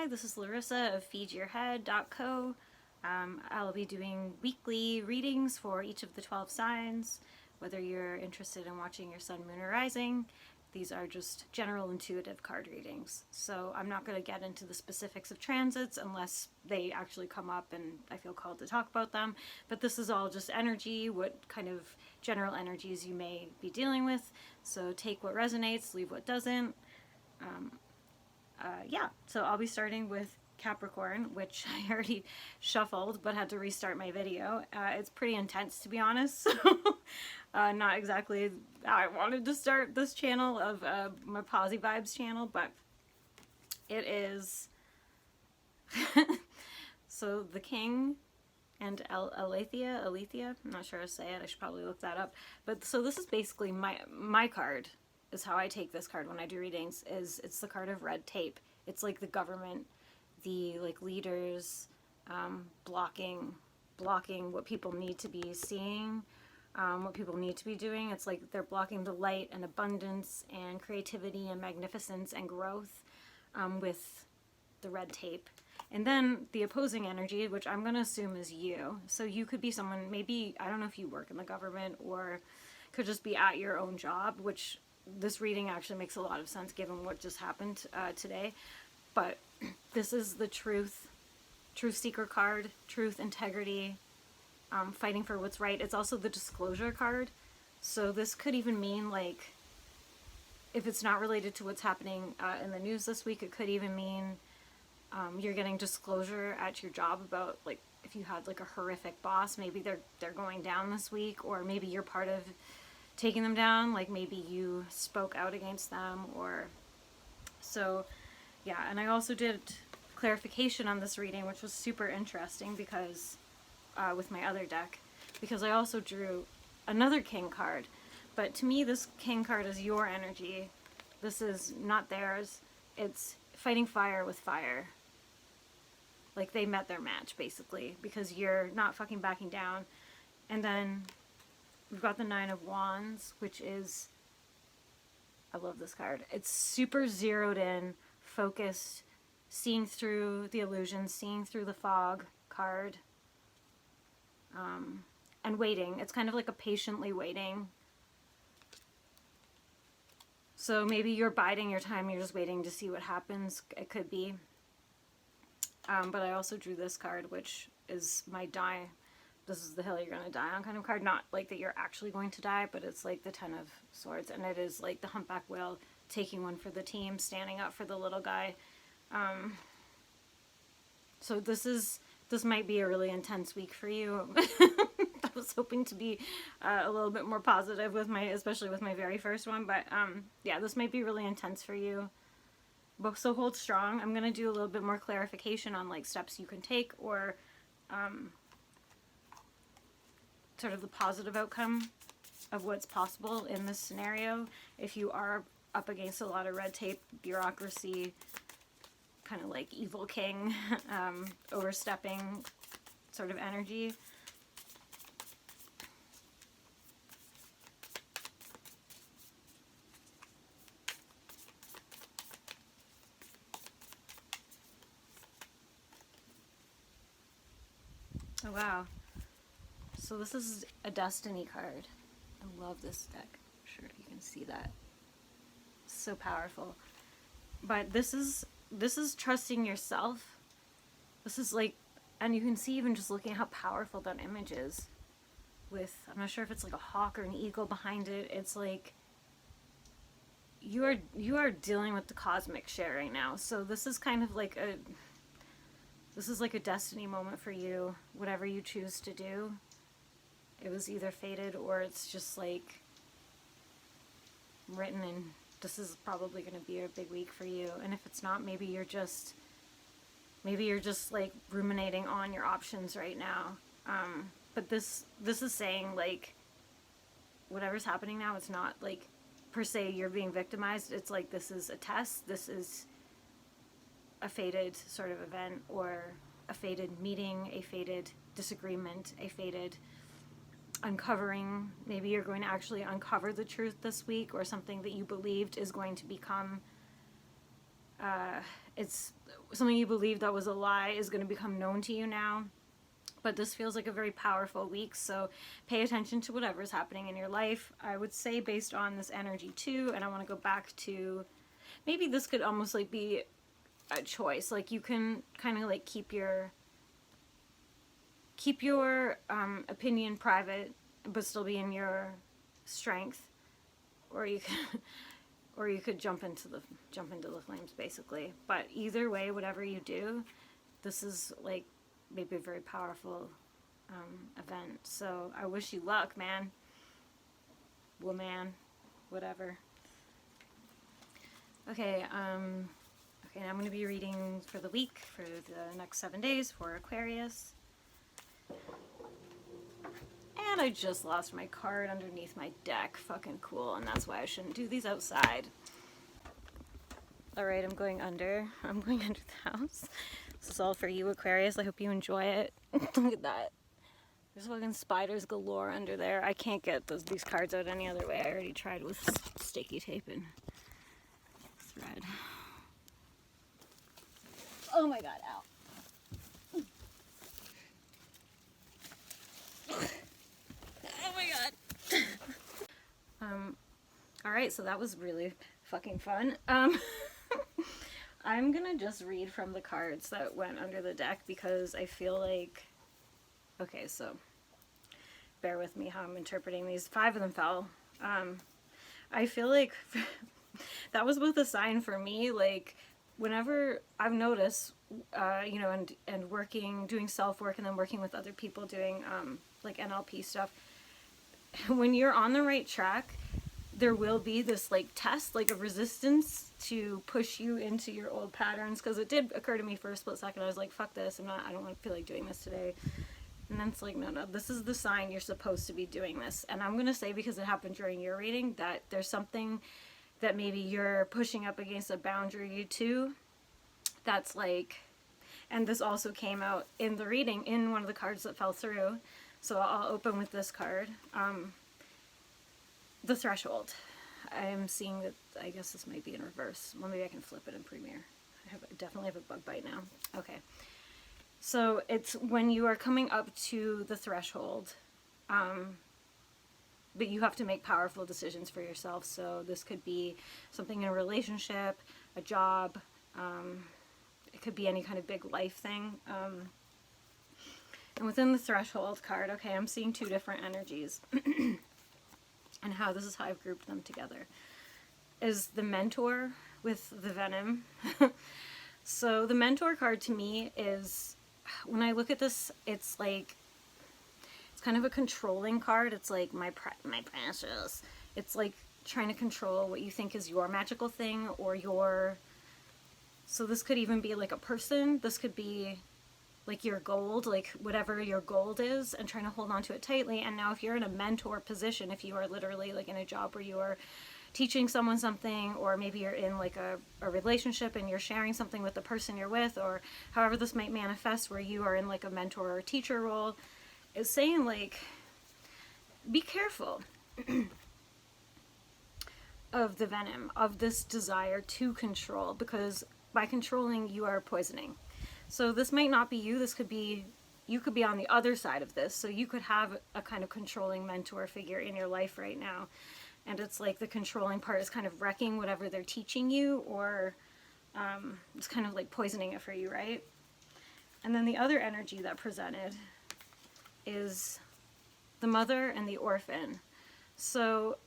Hi, this is Larissa of feedyourhead.co. I'll be doing weekly readings for each of the 12 signs, whether you're interested in watching your sun, moon, or rising. These are just general intuitive card readings. So I'm not going to get into the specifics of transits unless they actually come up and I feel called to talk about them. But this is all just energy, what kind of general energies you may be dealing with. So take what resonates, leave what doesn't. Yeah, so I'll be starting with Capricorn, which I already shuffled but had to restart my video. It's pretty intense, to be honest, so not exactly how I wanted to start this channel of my Posy Vibes channel, but it is. So the King and Alethea, I'm not sure how to say it, I should probably look that up. But so this is basically my card, is how I take this card when I do readings, is it's the card of red tape. It's like the government, the like leaders blocking what people need to be seeing, what people need to be doing. It's like they're blocking the light and abundance and creativity and magnificence and growth with the red tape. And then the opposing energy, which I'm going to assume is you. So you could be someone, maybe, I don't know if you work in the government or could just be at your own job, which this reading actually makes a lot of sense given what just happened today. But this is the truth seeker card, truth, integrity, fighting for what's right. It's also the disclosure card. So this could even mean, like, if it's not related to what's happening in the news this week, it could even mean you're getting disclosure at your job about, like, if you had like a horrific boss, maybe they're going down this week, or maybe you're part of taking them down, like maybe you spoke out against them, or so. Yeah, and I also did clarification on this reading, which was super interesting because with my other deck, because I also drew another King card. But to me, this King card is your energy. This is not theirs. It's fighting fire with fire. Like, they met their match, basically, because you're not fucking backing down. And then we've got the Nine of Wands, which is, I love this card. It's super zeroed in, focused, seeing through the illusion, seeing through the fog card, and waiting. It's kind of like a patiently waiting. So maybe you're biding your time, you're just waiting to see what happens. It could be. But I also drew this card, which is my die. This is the hill you're going to die on kind of card. Not like that you're actually going to die, but it's like the Ten of Swords. And it is like the humpback whale taking one for the team, standing up for the little guy. So this might be a really intense week for you. I was hoping to be a little bit more positive with especially with my very first one. But yeah, this might be really intense for you. But so hold strong. I'm going to do a little bit more clarification on like steps you can take, or sort of the positive outcome of what's possible in this scenario if you are up against a lot of red tape, bureaucracy, kind of like evil king, overstepping sort of energy. Oh wow. So this is a Destiny card. I love this deck. I'm sure you can see that. It's so powerful. But this is trusting yourself. This is like, and you can see even just looking at how powerful that image is. With, I'm not sure if it's like a hawk or an eagle behind it. It's like you are dealing with the cosmic share right now. So this is kind of like a destiny moment for you, whatever you choose to do. It was either fated or it's just like written in. This is probably going to be a big week for you. And if it's not, maybe you're just like ruminating on your options right now. But this is saying, like, whatever's happening now, it's not like per se you're being victimized. It's like this is a test. This is a fated sort of event, or a fated meeting, a fated disagreement, a fated uncovering. Maybe you're going to actually uncover the truth this week, or something that you believed is going to become It's something you believe that was a lie is going to become known to you now. But this feels like a very powerful week, so pay attention to whatever's happening in your life. I would say based on this energy too, and I want to go back to, maybe this could almost like be a choice. Like you can kind of like keep your opinion private, but still be in your strength, or you can, or you could jump into the flames basically. But either way, whatever you do, this is like maybe a very powerful event. So I wish you luck, man, woman, whatever. Okay, okay, now I'm going to be reading for the week, for the next 7 days for Aquarius. And I just lost my card underneath my deck. Fucking cool, and that's why I shouldn't do these outside. Alright, I'm going under the house. This is all for you, Aquarius. I hope you enjoy it. Look at that. There's fucking spiders galore under there. I can't get these cards out any other way. I already tried with sticky tape and thread. Oh my god, ow. Oh my god. Alright, so that was really fucking fun. I'm gonna just read from the cards that went under the deck because I feel like, okay, so bear with me how I'm interpreting these. 5 of them fell. I feel like that was both a sign for me, like whenever I've noticed, you know, and working, doing self-work and then working with other people doing like NLP stuff, when you're on the right track, there will be this like test, like a resistance to push you into your old patterns. Because it did occur to me for a split second. I was like, fuck this, I don't feel like doing this today. And then it's like, no, this is the sign you're supposed to be doing this. And I'm going to say, because it happened during your reading, that there's something that maybe you're pushing up against a boundary too. That's like, and this also came out in the reading in one of the cards that fell through. So I'll open with this card. The Threshold. I'm seeing that, I guess this might be in reverse. Well, maybe I can flip it in Premiere. I definitely have a bug bite now. Okay. So it's when you are coming up to the threshold, but you have to make powerful decisions for yourself. So this could be something in a relationship, a job, it could be any kind of big life thing. And within the Threshold card, okay, I'm seeing 2 different energies. And this is how I've grouped them together, is the Mentor with the Venom. So the Mentor card to me is, when I look at this, it's like, it's kind of a controlling card. It's like, my precious. It's like trying to control what you think is your magical thing, or your, so this could even be like a person. This could be like your gold, like whatever your gold is, and trying to hold on to it tightly. And now if you're in a mentor position, if you are literally like in a job where you are teaching someone something, or maybe you're in like a relationship and you're sharing something with the person you're with, or however this might manifest, where you are in like a mentor or teacher role, is saying like, be careful of the venom, of this desire to control, because by controlling you are poisoning. So this might not be you. This could be, you could be on the other side of this. So you could have a kind of controlling mentor figure in your life right now. And it's like the controlling part is kind of wrecking whatever they're teaching you, or it's kind of like poisoning it for you, right? And then the other energy that presented is the Mother and the Orphan. So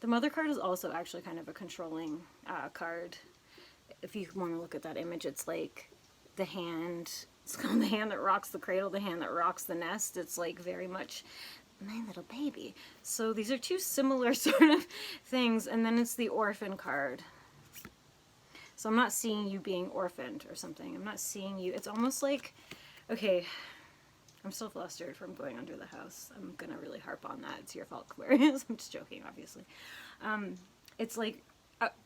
the Mother card is also actually kind of a controlling card. If you want to look at that image, it's like the hand, it's called the hand that rocks the cradle, the hand that rocks the nest. It's like very much my little baby. So these are 2 similar sort of things. And then it's the Orphan card. So I'm not seeing you being orphaned or something. I'm not seeing you. It's almost like, okay, I'm still flustered from going under the house. I'm going to really harp on that. It's your fault, Aquarius. I'm just joking, obviously. It's like,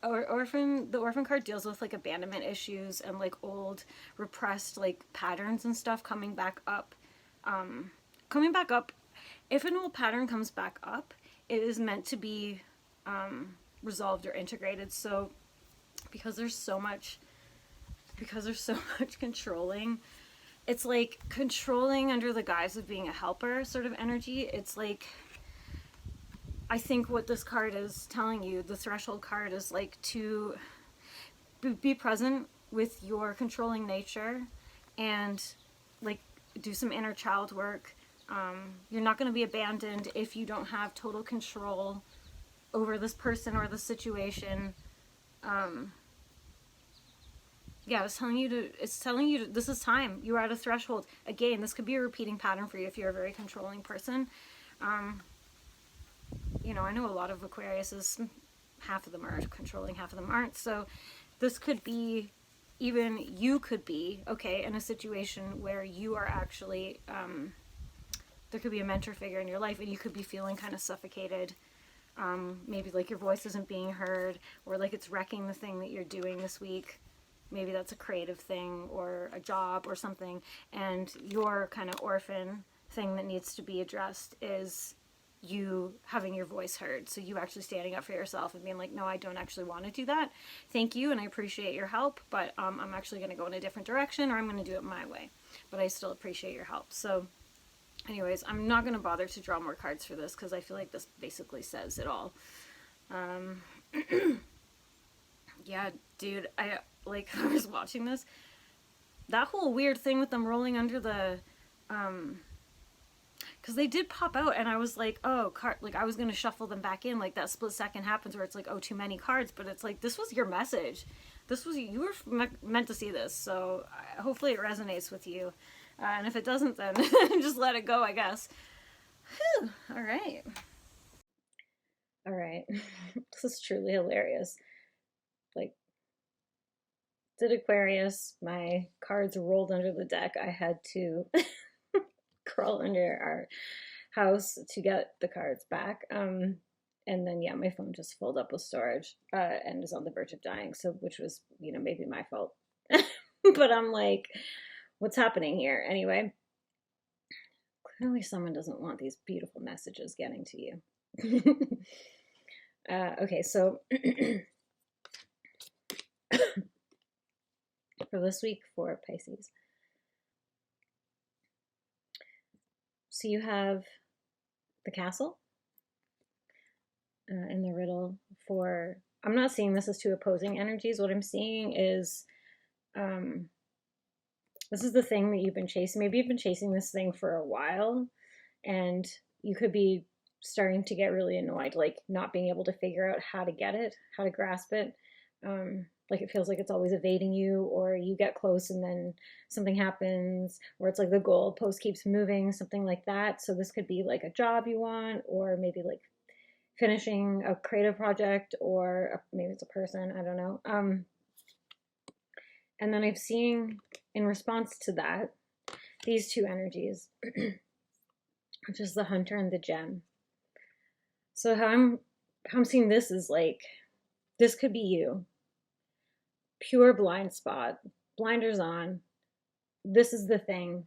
the orphan card deals with like abandonment issues and like old repressed like patterns and stuff coming back up. If an old pattern comes back up, it is meant to be resolved or integrated. So because there's so much controlling. It's like controlling under the guise of being a helper sort of energy. It's like, I think what this card is telling you, the threshold card, is like to be present with your controlling nature and like do some inner child work. You're not going to be abandoned if you don't have total control over this person or the situation. Yeah, it's telling you to, this is time. You're at a threshold. Again, this could be a repeating pattern for you if you're a very controlling person. You know, I know a lot of Aquariuses, half of them are controlling, half of them aren't. So this could be, even you could be, okay, in a situation where you are actually, there could be a mentor figure in your life and you could be feeling kind of suffocated. Maybe like your voice isn't being heard, or like it's wrecking the thing that you're doing this week. Maybe that's a creative thing or a job or something, and your kind of orphan thing that needs to be addressed is you having your voice heard. So you actually standing up for yourself and being like, no, I don't actually want to do that. Thank you, and I appreciate your help, but I'm actually going to go in a different direction, or I'm going to do it my way. But I still appreciate your help. So anyways, I'm not going to bother to draw more cards for this because I feel like this basically says it all. Yeah, dude, I was watching this, that whole weird thing with them rolling under the, because they did pop out, and I was like, oh, like I was going to shuffle them back in, like that split second happens where it's like, oh, too many cards, but it's like, this was your message. This was, you were meant to see this, so hopefully it resonates with you. And if it doesn't, then just let it go, I guess. Whew. All right. All right. This is truly hilarious. Like, did Aquarius, my cards rolled under the deck. I had to crawl under our house to get the cards back. And then, yeah, my phone just filled up with storage and is on the verge of dying. So, which was, you know, maybe my fault. But I'm like, what's happening here? Anyway, clearly someone doesn't want these beautiful messages getting to you. Okay, so for this week for Pisces. So you have the Castle in the riddle for, I'm not seeing this as two opposing energies. What I'm seeing is this is the thing that you've been chasing. Maybe you've been chasing this thing for a while, and you could be starting to get really annoyed, like not being able to figure out how to get it, how to grasp it. Like it feels like it's always evading you, or you get close and then something happens, or it's like the goalpost keeps moving, something like that. So this could be like a job you want, or maybe like finishing a creative project, or maybe it's a person, I don't know. And then I'm seeing in response to that, these two energies, which is the Hunter and the Gem. So how I'm seeing this is like, this could be you. Pure blind spot, blinders on. This is the thing.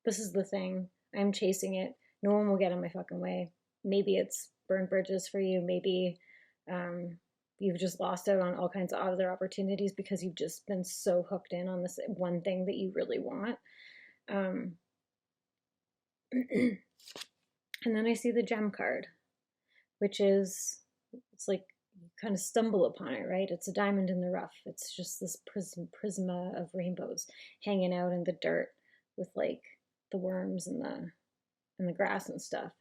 This is the thing. I'm chasing it. No one will get in my fucking way. Maybe it's burned bridges for you. Maybe you've just lost out on all kinds of other opportunities because you've just been so hooked in on this one thing that you really want. And then I see the Gem card, which is, it's like, you kind of stumble upon it, right? It's a diamond in the rough. It's just this prisma of rainbows hanging out in the dirt with like the worms and the grass and stuff.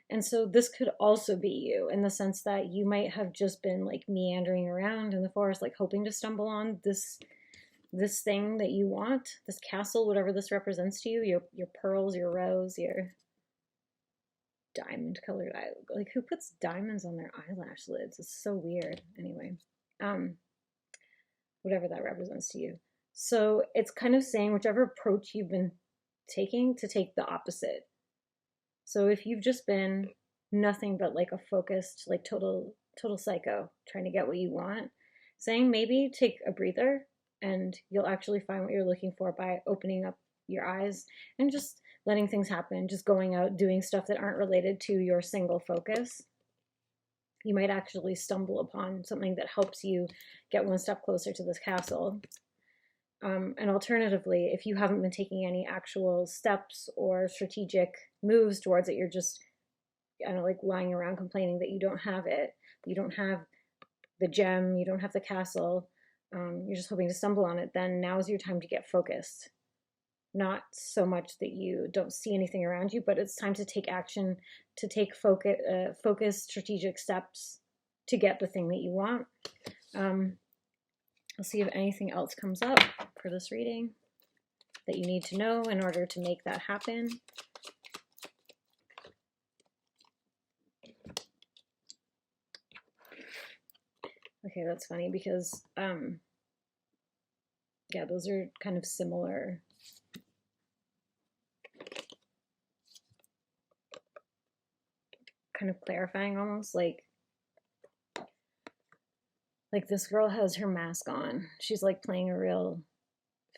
And so this could also be you, in the sense that you might have just been like meandering around in the forest, like hoping to stumble on this thing that you want, this castle, whatever this represents to you, your pearls, your rose, your diamond colored eye, like who puts diamonds on their eyelash lids? It's so weird. Anyway, whatever that represents to you. So it's kind of saying whichever approach you've been taking, to take the opposite. So if you've just been nothing but like a focused, like total psycho trying to get what you want, saying maybe take a breather and you'll actually find what you're looking for by opening up your eyes and just letting things happen, just going out, doing stuff that aren't related to your single focus. you might actually stumble upon something that helps you get one step closer to this castle. And alternatively, if you haven't been taking any actual steps or strategic moves towards it, you're just kind of like lying around complaining that you don't have it, you don't have the gem, you don't have the castle, you're just hoping to stumble on it, then now is your time to get focused. Not so much that you don't see anything around you, but it's time to take action, to take focused strategic steps to get the thing that you want. I'll see if anything else comes up for this reading that you need to know in order to make that happen. Okay, that's funny because, yeah, those are kind of similar. Kind of clarifying almost, like this girl has her mask on. She's like playing a real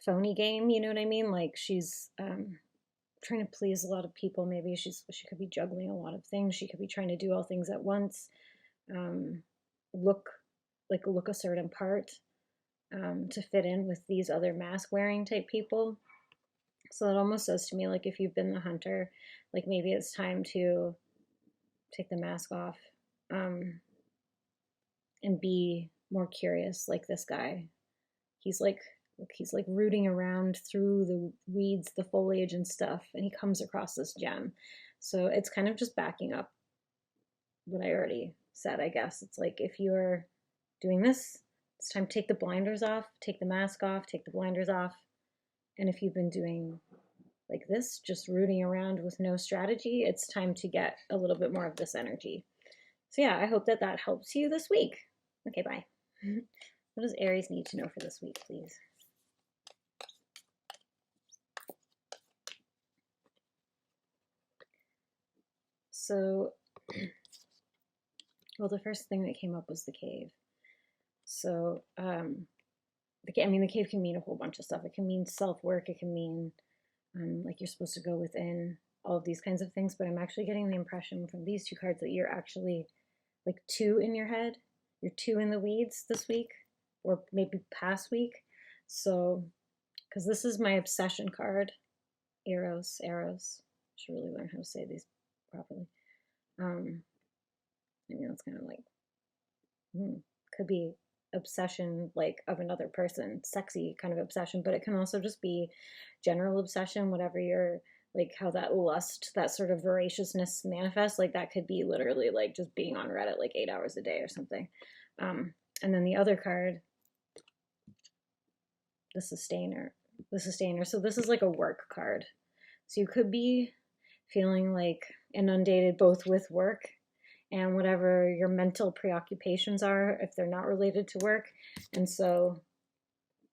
phony game, you know what I mean? Like she's trying to please a lot of people. Maybe she could be juggling a lot of things. She could be trying to do all things at once. Look a certain part to fit in with these other mask wearing type people. So it almost says to me, like, if you've been the hunter, like maybe it's time to take the mask off and be more curious, like this guy. He's like rooting around through the weeds, the foliage and stuff, and he comes across this gem. So it's kind of just backing up what I already said, I guess. It's like, if you're doing this, it's time to take the blinders off, take the mask off, take the blinders off. And if you've been doing like this, just rooting around with no strategy, it's time to get a little bit more of this energy. So yeah, I hope that helps you this week. Okay, bye. What does Aries need to know for this week, please? So, well, the first thing that came up was the cave. So, the cave can mean a whole bunch of stuff. It can mean self-work. It can mean like you're supposed to go within, all of these kinds of things. But I'm actually getting the impression from these two cards that you're actually like 2 in your head. You're 2 in the weeds this week, or maybe past week. So, because this is my obsession card, Eros. Should really learn how to say these properly. I mean, that's kind of like, could be obsession like of another person, sexy kind of obsession, but it can also just be general obsession, whatever you're like, how that lust, that sort of voraciousness manifests. Like that could be literally like just being on Reddit like 8 hours a day or something. And then the other card, the sustainer. So this is like a work card. So you could be feeling like inundated both with work and whatever your mental preoccupations are, if they're not related to work. And so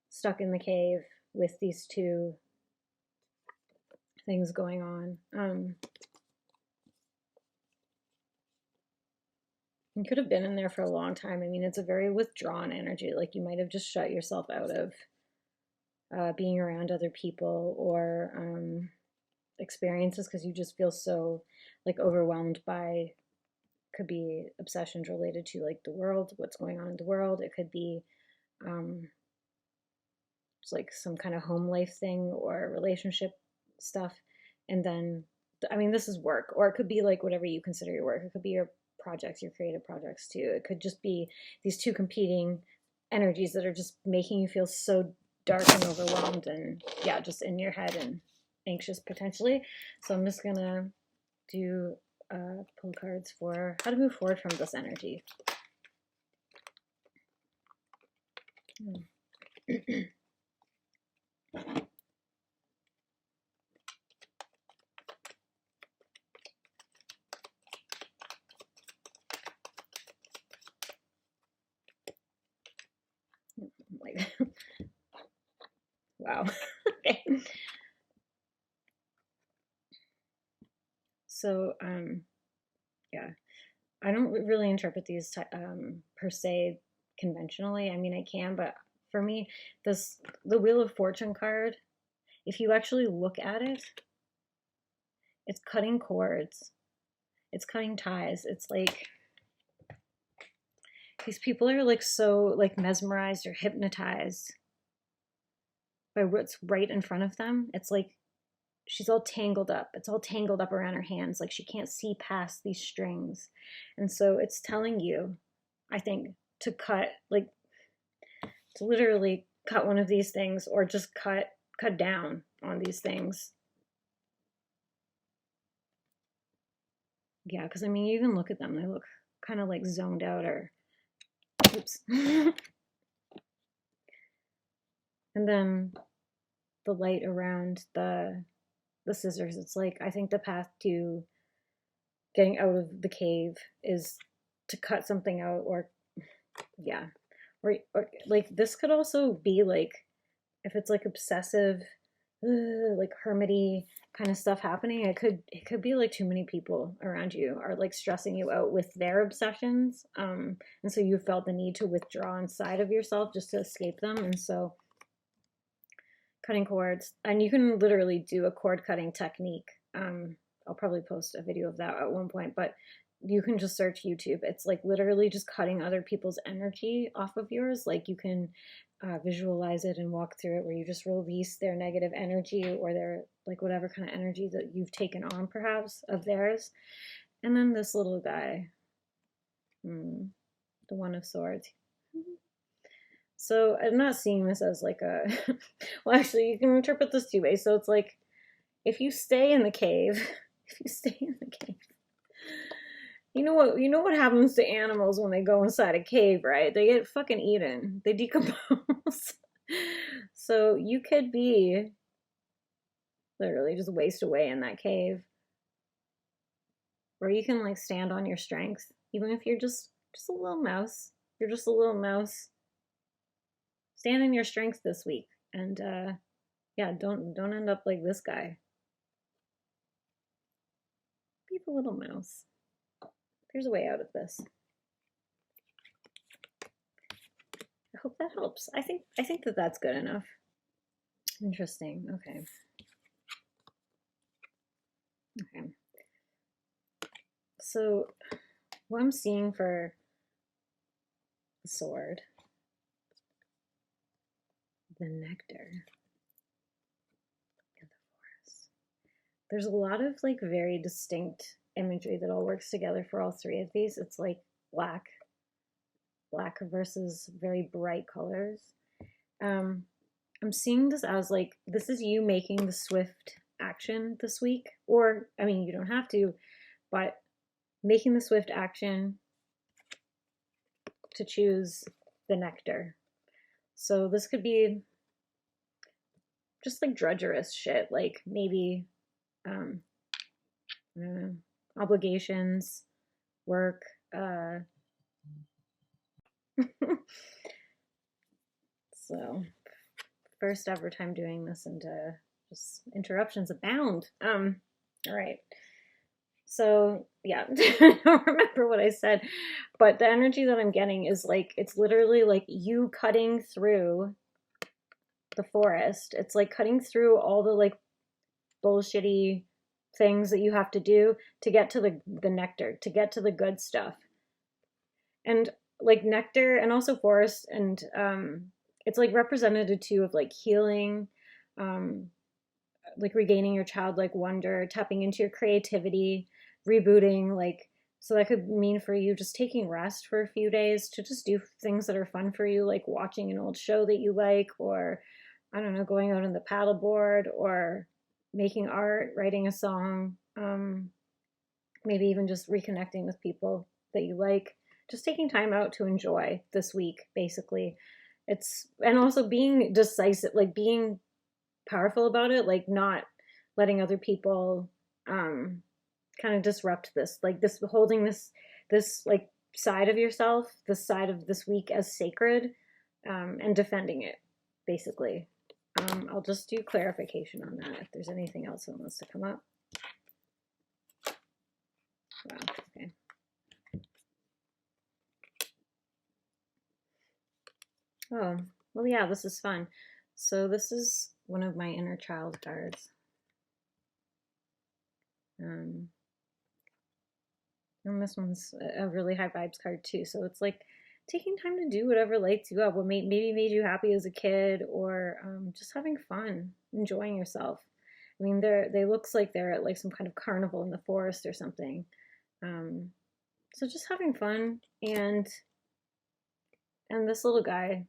stuck in the cave with these 2 things going on. You could have been in there for a long time. I mean, it's a very withdrawn energy. Like you might have just shut yourself out of being around other people or experiences because you just feel so like overwhelmed by, could be obsessions related to like the world, what's going on in the world. It could be it's like some kind of home life thing or relationship stuff. And then, I mean, this is work, or it could be like whatever you consider your work. It could be your projects, your creative projects too. It could just be these 2 competing energies that are just making you feel so dark and overwhelmed and yeah, just in your head and anxious potentially. So I'm just gonna do pull cards for how to move forward from this energy. Like, wow. Okay. So, yeah, I don't really interpret these per se conventionally. I mean, I can, but for me, the Wheel of Fortune card, if you actually look at it, it's cutting cords, it's cutting ties. It's like These people are like so like mesmerized or hypnotized by what's right in front of them. It's like she's all tangled up. It's all tangled up around her hands. Like she can't see past these strings. And so it's telling you, I think, to cut, like to literally cut one of these things or just cut down on these things. Yeah, because I mean, you even look at them, they look kind of like zoned out or, oops. And then the light around the scissors, it's like, I think the path to getting out of the cave is to cut something out, or yeah, or like this could also be like, if it's like obsessive, like hermity kind of stuff happening, it could be like too many people around you are like stressing you out with their obsessions, and so you felt the need to withdraw inside of yourself just to escape them. And so cutting cords, and you can literally do a cord cutting technique. I'll probably post a video of that at one point, but you can just search YouTube. It's like literally just cutting other people's energy off of yours. Like you can visualize it and walk through it, where you just release their negative energy or their like whatever kind of energy that you've taken on perhaps of theirs. And then this little guy, the One of Swords. So I'm not seeing this as like a, well, actually you can interpret this two ways. So it's like, if you stay in the cave, you know what happens to animals when they go inside a cave, right? They get fucking eaten. They decompose. So you could be literally just waste away in that cave. Or you can like stand on your strength, even if you're just a little mouse. You're just a little mouse. Stand in your strength this week, and yeah, don't end up like this guy. Be the little mouse. There's a way out of this. I hope that helps. I think that that's good enough. Interesting. Okay. Okay. So what I'm seeing for the sword, the nectar, and the forest. There's a lot of like very distinct imagery that all works together for all three of these. It's like black versus very bright colors. I'm seeing this as like, this is you making the swift action this week, or I mean, you don't have to, but making the swift action to choose the nectar. So this could be just like drudgerous shit, like maybe obligations, work, so first ever time doing this, and just interruptions abound. All right. So yeah, I don't remember what I said, but the energy that I'm getting is like, it's literally like you cutting through the forest. It's like cutting through all the like bullshitty things that you have to do to get to the nectar, to get to the good stuff. And like nectar and also forest, and it's like representative too of like healing, like regaining your childlike wonder, tapping into your creativity, rebooting. Like, so that could mean for you just taking rest for a few days to just do things that are fun for you, like watching an old show that you like, or I don't know, going out on the paddleboard, or making art, writing a song, maybe even just reconnecting with people that you like. Just taking time out to enjoy this week, basically. It's, and also being decisive, like being powerful about it, like not letting other people kind of disrupt this, like this, holding this like side of yourself, this side of this week as sacred, and defending it, basically. I'll just do clarification on that if there's anything else that wants to come up. Wow, okay. Oh, well, yeah, this is fun. So this is one of my inner child cards. And this one's a really high vibes card too. So it's like taking time to do whatever lights you up, what maybe made you happy as a kid, or just having fun, enjoying yourself. I mean, they looks like they're at like some kind of carnival in the forest or something. So just having fun, and this little guy.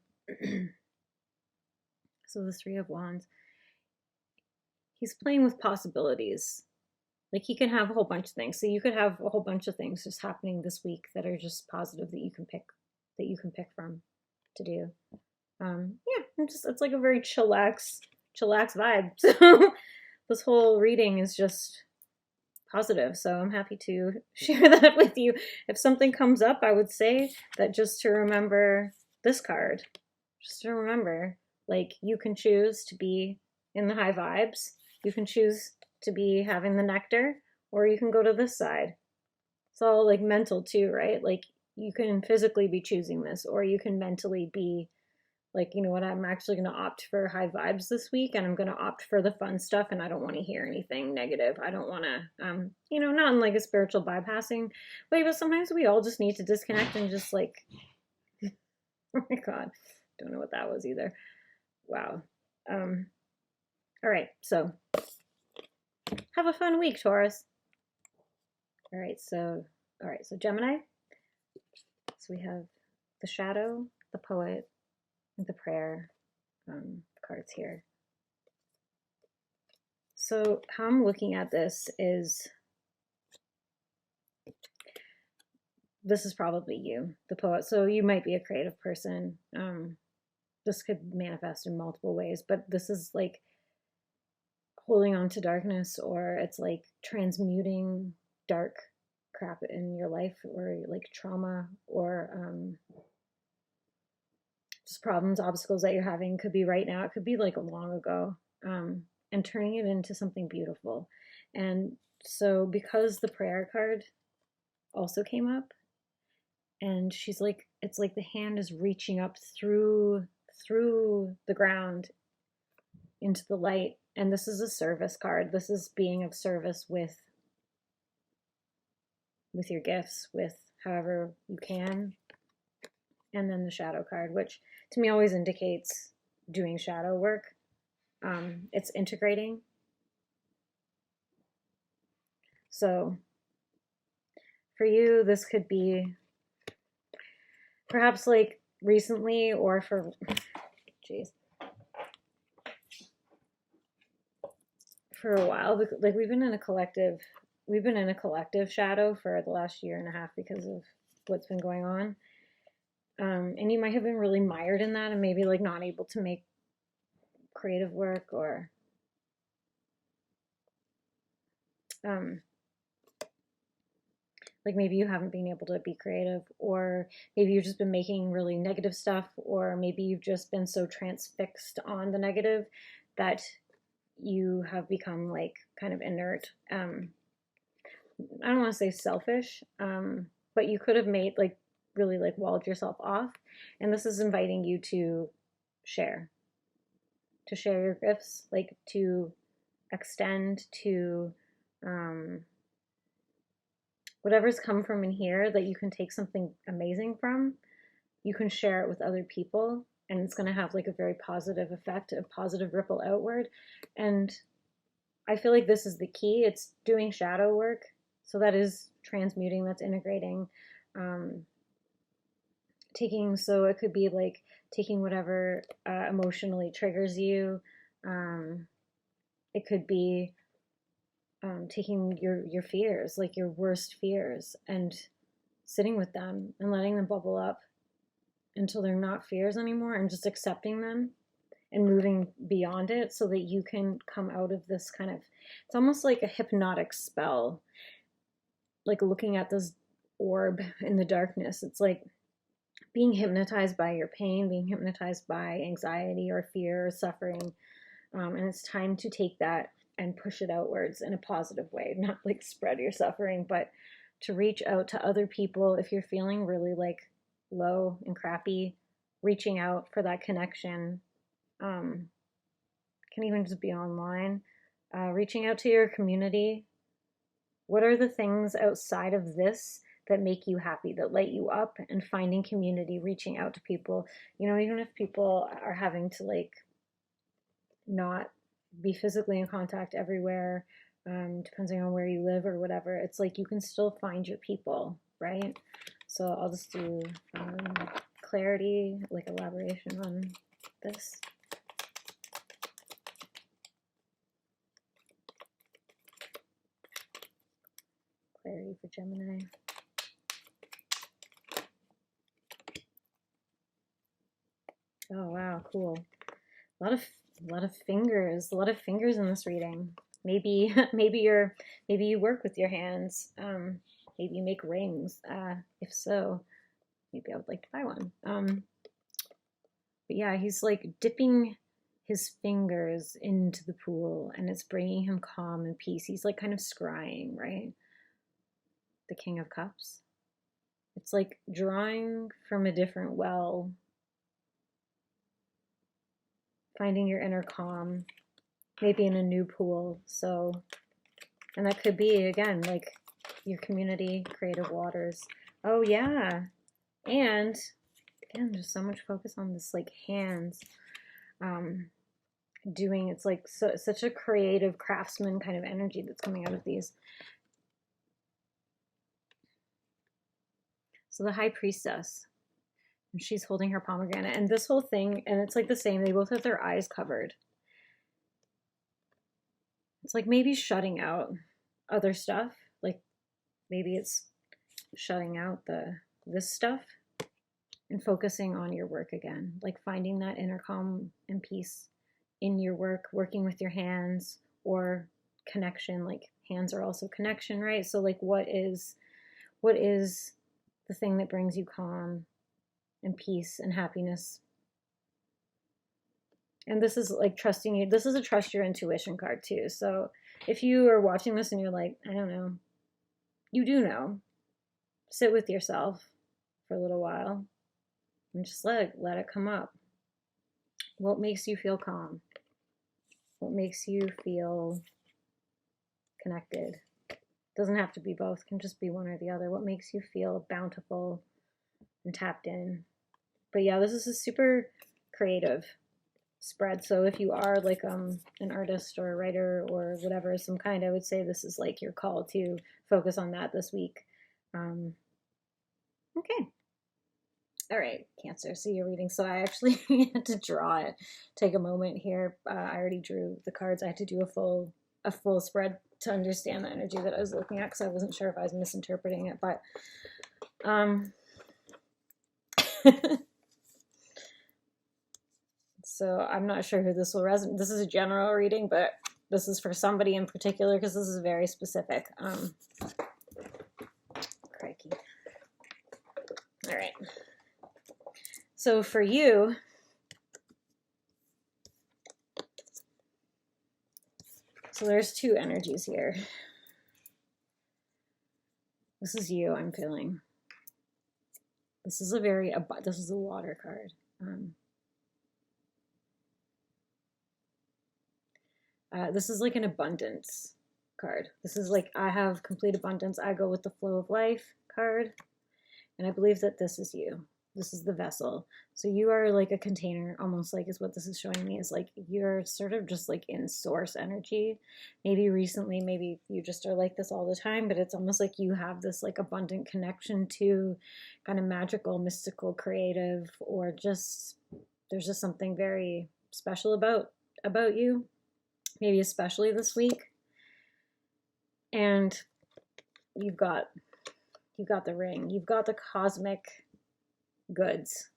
So the Three of Wands, he's playing with possibilities. Like he can have a whole bunch of things. So you could have a whole bunch of things just happening this week that are just positive that you can pick from to do. Yeah, it's like a very chillax vibe. So this whole reading is just positive. So I'm happy to share that with you. If something comes up, I would say that just to remember this card. Just to remember, like, you can choose to be in the high vibes. You can choose to be having the nectar, or you can go to this side. It's all like mental too, right? Like you can physically be choosing this, or you can mentally be like, you know what, I'm actually going to opt for high vibes this week, and I'm going to opt for the fun stuff, and I don't want to hear anything negative. I don't want to, not in like a spiritual bypassing way, but sometimes we all just need to disconnect and just like, oh my God, don't know what that was either. Wow. All right, so have a fun week, Taurus. All right, so Gemini. So we have the Shadow, the Poet, and the Prayer cards here. So how I'm looking at this is probably you, the Poet. So you might be a creative person. This could manifest in multiple ways, but this is like holding on to darkness, or it's like transmuting dark crap in your life, or like trauma, or just problems, obstacles that you're having. Could be right now, it could be like long ago, and turning it into something beautiful. And so because the Prayer card also came up, and she's like, it's like the hand is reaching up through the ground into the light. And this is a service card. This is being of service with your gifts, with however you can. And then the Shadow card, which to me always indicates doing shadow work. It's integrating. So for you, this could be perhaps like recently, or for, for a while. Like we've been in a collective shadow for the last year and a half because of what's been going on. And you might have been really mired in that, and maybe like not able to make creative work, or like maybe you haven't been able to be creative, or maybe you've just been making really negative stuff, or maybe you've just been so transfixed on the negative that you have become like kind of inert. I don't want to say selfish, but you could have made like really like walled yourself off. And this is inviting you to share your gifts, like to extend, to whatever's come from in here that you can take something amazing from, you can share it with other people, and it's going to have like a very positive effect, a positive ripple outward. And I feel like this is the key. It's doing shadow work. So that is transmuting, that's integrating, so it could be like taking whatever emotionally triggers you. It could be taking your fears, like your worst fears, and sitting with them and letting them bubble up until they're not fears anymore, and just accepting them and moving beyond it so that you can come out of this kind of, it's almost like a hypnotic spell, like looking at this orb in the darkness. It's like being hypnotized by your pain, being hypnotized by anxiety or fear or suffering. And it's time to take that and push it outwards in a positive way, not like spread your suffering, but to reach out to other people. If you're feeling really like low and crappy, reaching out for that connection, can even just be online, reaching out to your community. What are the things outside of this that make you happy, that light you up, and finding community, reaching out to people. You know, even if people are having to like not be physically in contact everywhere, depending on where you live or whatever, it's like you can still find your people, right? So I'll just do clarity, like elaboration on this. Clarity for Gemini. Oh wow, cool. A lot of fingers, a lot of fingers in this reading. Maybe you work with your hands. Maybe you make rings. If so, maybe I would like to buy one. But yeah, he's like dipping his fingers into the pool, and it's bringing him calm and peace. He's like kind of scrying, right? The King of Cups. It's like drawing from a different well, finding your inner calm, maybe in a new pool. So, and that could be, again, like your community, creative waters. Oh yeah. And again, there's so much focus on this like hands doing, it's like such a creative craftsman kind of energy that's coming out of these. So the High Priestess, and she's holding her pomegranate, and this whole thing, and it's like the same, they both have their eyes covered. It's like maybe shutting out other stuff, like maybe it's shutting out this stuff and focusing on your work again, like finding that inner calm and peace in your work, working with your hands, or connection. Like hands are also connection, right? So like what is the thing that brings you calm and peace and happiness? And this is like trusting you. This is a trust your intuition card too. So if you are watching this and you're like, I don't know, you do know. Sit with yourself for a little while and just let it come up. What makes you feel calm? What makes you feel connected? Doesn't have to be both, can just be one or the other. What makes you feel bountiful and tapped in? But yeah, this is a super creative spread. So if you are like an artist or a writer or whatever, some kind, I would say this is like your call to focus on that this week. Okay. All right, Cancer, so you're reading. So I actually had to draw it, take a moment here. I already drew the cards. I had to do a full spread to understand the energy that I was looking at, because I wasn't sure if I was misinterpreting it. But so I'm not sure who this will resonate. This is a general reading, but this is for somebody in particular, because this is very specific. Crikey. All right. So for you, so there's two energies here. This is you, I'm feeling. This is this is a water card. This is like an abundance card. This is like, I have complete abundance. I go with the flow of life card. And I believe that this is you. This is the vessel. So you are like a container, almost, like is what this is showing me, is like you're sort of just like in source energy. Maybe recently, maybe you just are like this all the time, but it's almost like you have this like abundant connection to kind of magical, mystical, creative, or just there's just something very special about you, maybe especially this week. And you've got the ring, you've got the cosmic goods,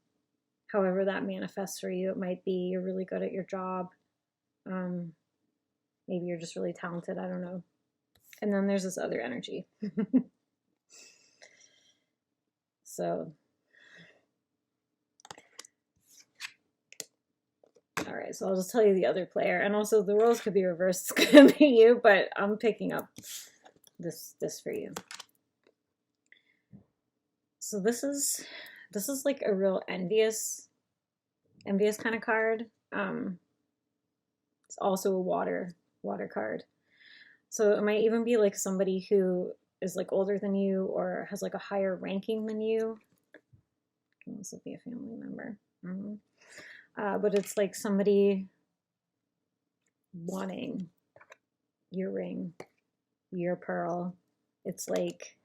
however that manifests for you. It might be you're really good at your job, maybe you're just really talented, I don't know. And then there's this other energy. So all right, so I'll just tell you the other player, and also the roles could be reversed. It's gonna be you, but I'm picking up this for you. So this is like a real envious kind of card. It's also a water card. So it might even be like somebody who is like older than you or has like a higher ranking than you. Can also be a family member. But it's like somebody wanting your ring, your pearl. It's like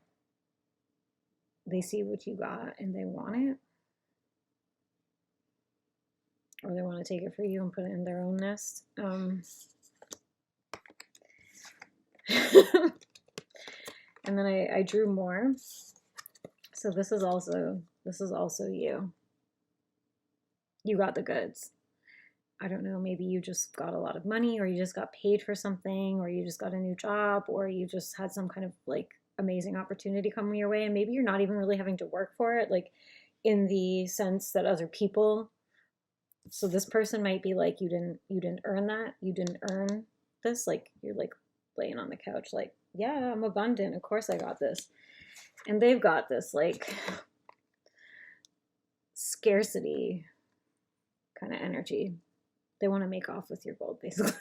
they see what you got and they want it. Or they want to take it for you and put it in their own nest. And then I drew more. So this is also you. You got the goods. I don't know, maybe you just got a lot of money, or you just got paid for something, or you just got a new job, or you just had some kind of like amazing opportunity coming your way, and maybe you're not even really having to work for it, like in the sense that other people. So this person might be like, you didn't earn that, you didn't earn this, like you're like laying on the couch like, yeah, I'm abundant, of course I got this. And they've got this like scarcity kind of energy. They want to make off with your gold, basically.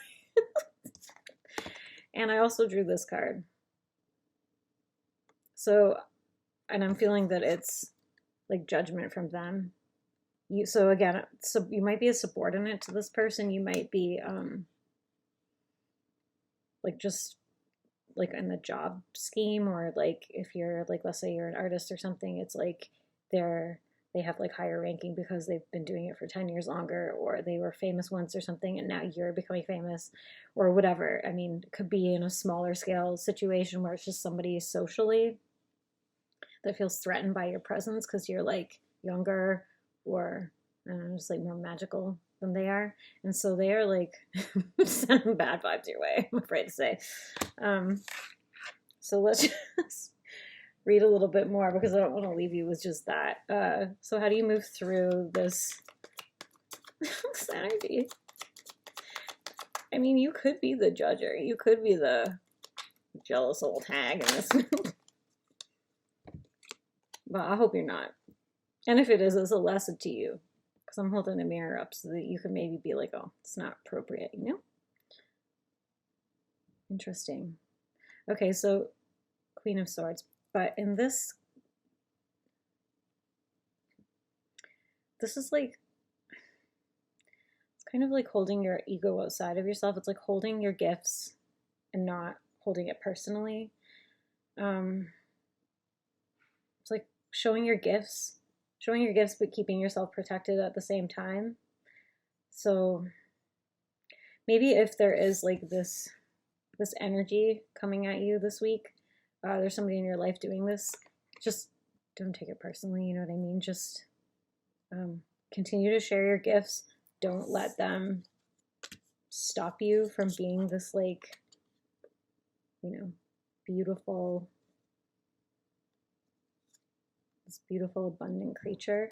And I also drew this card. So, and I'm feeling that it's like judgment from them. So again, so you might be a subordinate to this person. You might be like just like in the job scheme, or like if you're like, let's say you're an artist or something, it's like they have like higher ranking because they've been doing it for 10 years longer, or they were famous once or something and now you're becoming famous, or whatever. I mean, it could be in a smaller scale situation where it's just somebody socially that feels threatened by your presence because you're like younger, or I don't know, just like more magical than they are. And so they are like sending bad vibes your way, I'm afraid to say. So let's just read a little bit more, because I don't want to leave you with just that. So how do you move through this energy? I mean, you could be the judger. You could be the jealous old hag in this. But I hope you're not. And if it is, it's a lesson to you. Because I'm holding a mirror up so that you can maybe be like, oh, it's not appropriate, you know? Interesting. Okay, so Queen of Swords. But in this is like, it's kind of like holding your ego outside of yourself. It's like holding your gifts and not holding it personally. It's like showing your gifts, but keeping yourself protected at the same time. So maybe if there is like this energy coming at you this week, there's somebody in your life doing this, just don't take it personally, you know what I mean? Just continue to share your gifts. Don't let them stop you from being this, like, you know, beautiful, abundant creature.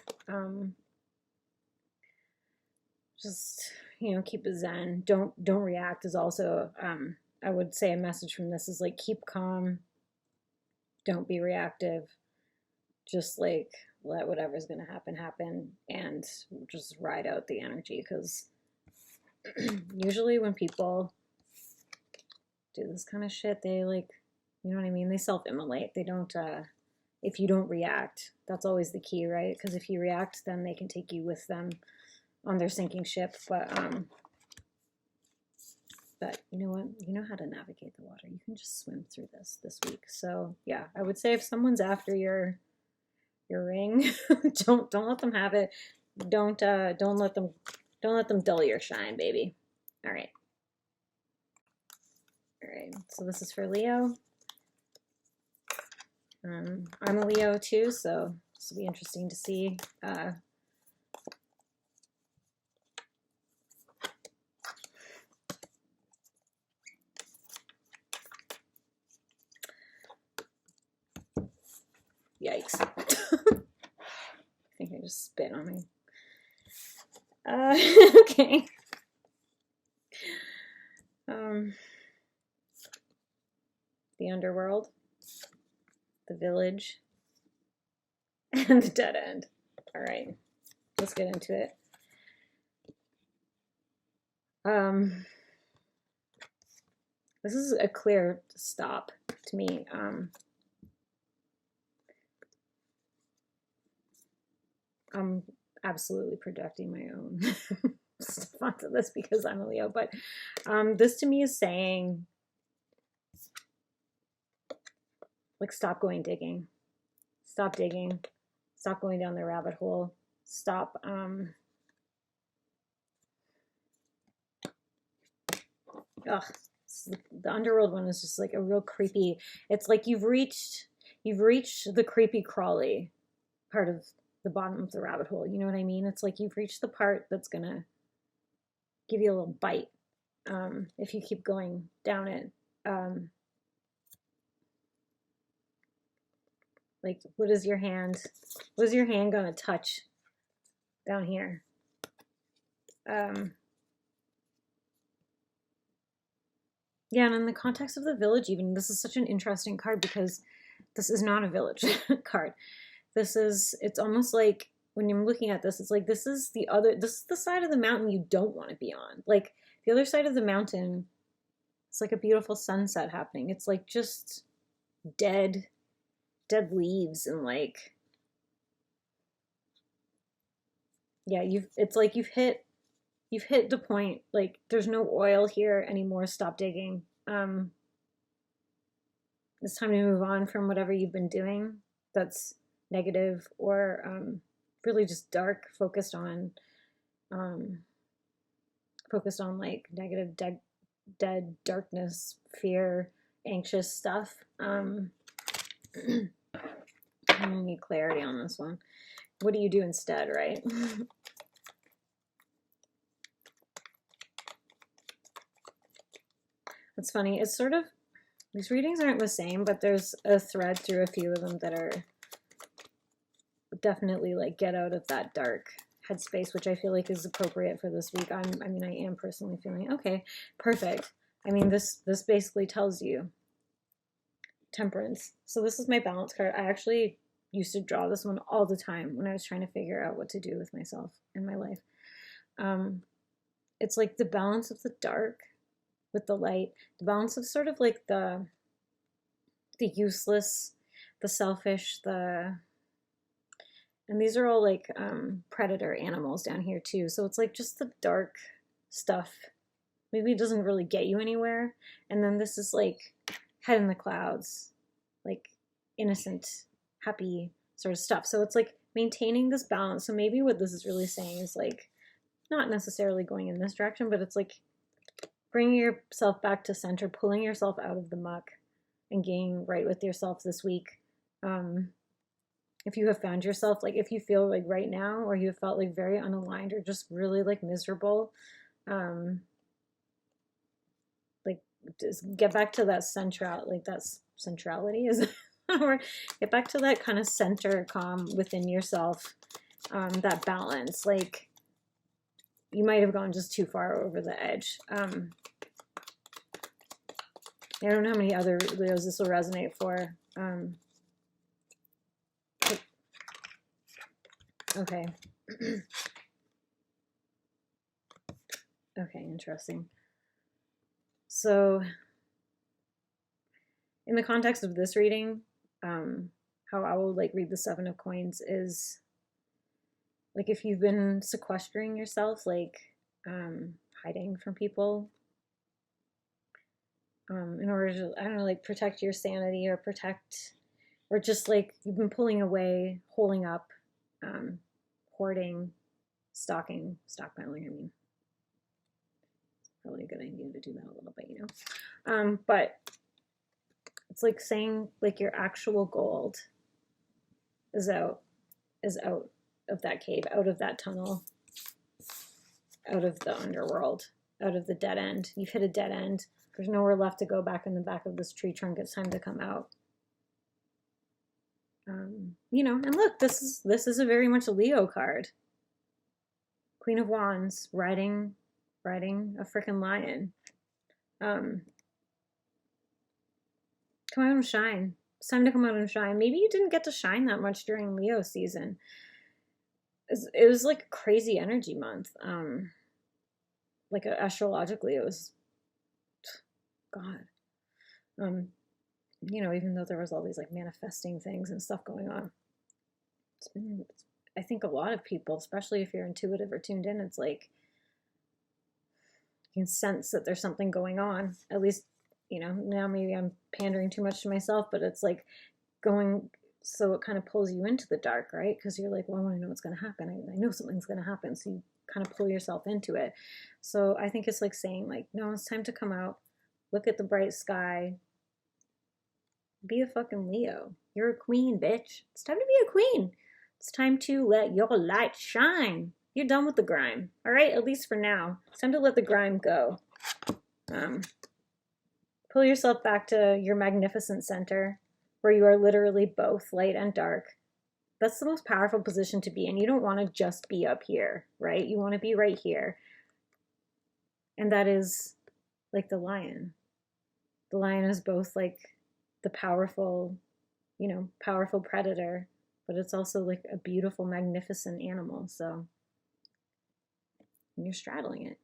Just, you know, keep it zen. Don't react is also, I would say a message from this is like, keep calm. Don't be reactive. Just like let whatever's going to happen, and just ride out the energy. Because usually when people do this kind of shit, they like, you know what I mean? They self-immolate. They don't, if you don't react, that's always the key, right? Because if you react, then they can take you with them on their sinking ship. But you know what? You know how to navigate the water. You can just swim through this week. So yeah, I would say if someone's after your ring, don't let them have it. Don't let them dull your shine, baby. All right. So this is for Leo. I'm a Leo too, so this will be interesting to see. Yikes. I think I just spit on me. Okay. The underworld, the village, and the dead end. All right, let's get into it. This is a clear stop to me. I'm absolutely projecting my own stuff onto this because I'm a Leo, but this to me is saying, like, stop going digging. Stop digging. Stop going down the rabbit hole. Stop, ugh, the underworld one is just like a real creepy, it's like you've reached the creepy crawly part of the bottom of the rabbit hole. You know what I mean? It's like you've reached the part that's gonna give you a little bite if you keep going down it. Like, what is your hand gonna touch down here? Yeah, and in the context of the village, even, this is such an interesting card because this is not a village card. It's almost like when you're looking at this, it's like this is the side of the mountain you don't want to be on. Like, the other side of the mountain, it's like a beautiful sunset happening. It's like just dead leaves and like, yeah, it's like you've hit the point, like there's no oil here anymore. Stop digging. It's time to move on from whatever you've been doing that's negative or really just dark, focused on like negative, dead darkness, fear, anxious stuff. I need clarity on this one. What do you do instead, right? It's funny. It's sort of, these readings aren't the same, but there's a thread through a few of them that are definitely like get out of that dark headspace, which I feel like is appropriate for this week. I am personally feeling, okay, perfect. I mean, this basically tells you temperance. So this is my balance card. I actually used to draw this one all the time when I was trying to figure out what to do with myself in my life. It's like the balance of the dark with the light, the balance of sort of like the useless, the selfish, and these are all like predator animals down here too. So it's like just the dark stuff. Maybe it doesn't really get you anywhere. And then this is like head in the clouds, like innocent, happy sort of stuff. So it's like maintaining this balance. So maybe what this is really saying is like not necessarily going in this direction, but it's like bringing yourself back to center, pulling yourself out of the muck and getting right with yourself this week. If you have found yourself, like if you feel like right now, or you have felt like very unaligned or just really like miserable, like just get back to that centrality is or get back to that kind of center calm within yourself, that balance. Like you might have gone just too far over the edge. I don't know how many other Leos this will resonate for. Okay. Okay, interesting. So, in the context of this reading, how I will like read the Seven of Coins is like if you've been sequestering yourself, like hiding from people, in order to, I don't know, like protect your sanity or or just like you've been pulling away, holding up, hoarding, stockpiling, I mean. It's probably a good idea to do that a little bit, you know? But it's like saying like your actual gold is out of that cave, out of that tunnel, out of the underworld, out of the dead end. You've hit a dead end. There's nowhere left to go back in the back of this tree trunk. It's time to come out. You know, and look, this is a very much a Leo card. Queen of Wands, riding a freaking lion. Come out and shine. It's time to come out and shine. Maybe you didn't get to shine that much during Leo season. It was like a crazy energy month. Like astrologically, it was, God. You know, even though there was all these like manifesting things and stuff going on, I think a lot of people, especially if you're intuitive or tuned in, it's like you can sense that there's something going on. At least, you know, now maybe I'm pandering too much to myself, but it's like going, so it kind of pulls you into the dark, right? Because you're like, well, I want to know what's going to happen. I know something's going to happen. So you kind of pull yourself into it. So I think it's like saying, like, no, it's time to come out, look at the bright sky, be a fucking Leo. You're a queen, bitch. It's time to be a queen. It's time to let your light shine. You're done with the grime, all right? At least for now. It's time to let the grime go. Pull yourself back to your magnificent center, where you are literally both light and dark. That's the most powerful position to be in. You don't want to just be up here, right? You want to be right here. And that is like the lion. The lion is both like the powerful, you know, powerful predator, but it's also like a beautiful, magnificent animal. So you're straddling it.